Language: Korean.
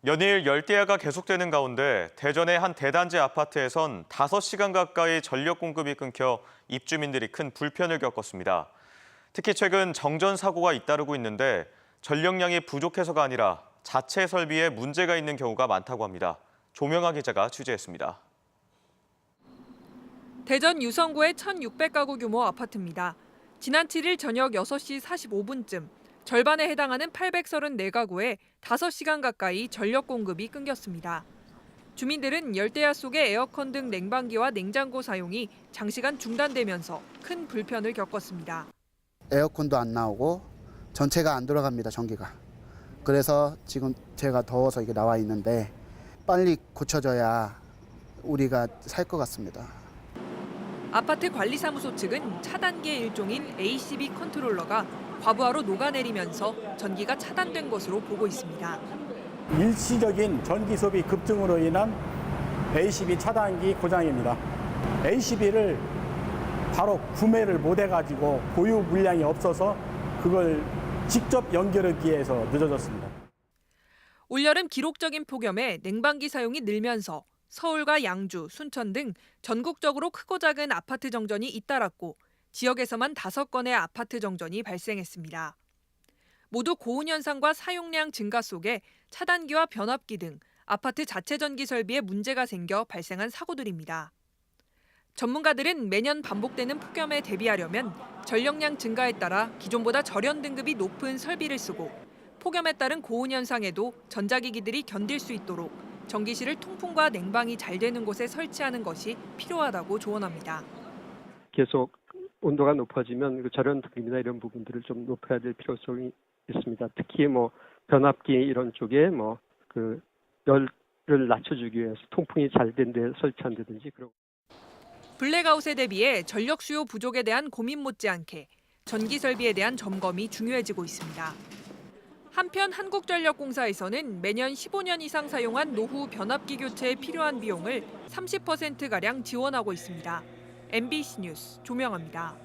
연일 열대야가 계속되는 가운데 대전의 한 대단지 아파트에선 5시간 가까이 전력 공급이 끊겨 입주민들이 큰 불편을 겪었습니다. 특히 최근 정전 사고가 잇따르고 있는데 전력량이 부족해서가 아니라 자체 설비에 문제가 있는 경우가 많다고 합니다. 조명아 기자가 취재했습니다. 대전 유성구의 1,600가구 규모 아파트입니다. 지난 7일 저녁 6시 45분쯤 절반에 해당하는 834가구에 5시간 가까이 전력 공급이 끊겼습니다. 주민들은 열대야 속의 에어컨 등 냉방기와 냉장고 사용이 장시간 중단되면서 큰 불편을 겪었습니다. 에어컨도 안 나오고 전체가 안 돌아갑니다, 전기가. 그래서 지금 제가 더워서 이게 나와 있는데 빨리 고쳐져야 우리가 살 것 같습니다. 아파트 관리사무소 측은 차단기의 일종인 ACB 컨트롤러가 과부하로 녹아내리면서 전기가 차단된 것으로 보고 있습니다. 일시적인 전기 소비 급증으로 인한 ACB 차단기 고장입니다. ACB를 바로 구매를 못 해가지고 보유 물량이 없어서 그걸 직접 연결하기 위해서 늦어졌습니다. 올여름 기록적인 폭염에 냉방기 사용이 늘면서 서울과 양주, 순천 등 전국적으로 크고 작은 아파트 정전이 잇따랐고 지역에서만 5건의 아파트 정전이 발생했습니다. 모두 고온 현상과 사용량 증가 속에 차단기와 변압기 등 아파트 자체 전기 설비에 문제가 생겨 발생한 사고들입니다. 전문가들은 매년 반복되는 폭염에 대비하려면 전력량 증가에 따라 기존보다 절연 등급이 높은 설비를 쓰고 폭염에 따른 고온 현상에도 전자기기들이 견딜 수 있도록 전기실을 통풍과 냉방이 잘 되는 곳에 설치하는 것이 필요하다고 조언합니다. 계속 온도가 높아지면 절연 등급이나 이런 부분들을 좀 높여야 될 필요성이 있습니다. 특히 변압기 이런 쪽에 열을 낮춰주기 위해서 통풍이 잘 된 데 설치한다든지 그런. 블랙아웃에 대비해 전력 수요 부족에 대한 고민 못지않게 전기 설비에 대한 점검이 중요해지고 있습니다. 한편 한국전력공사에서는 매년 15년 이상 사용한 노후 변압기 교체에 필요한 비용을 30%가량 지원하고 있습니다. MBC 뉴스 조명아입니다.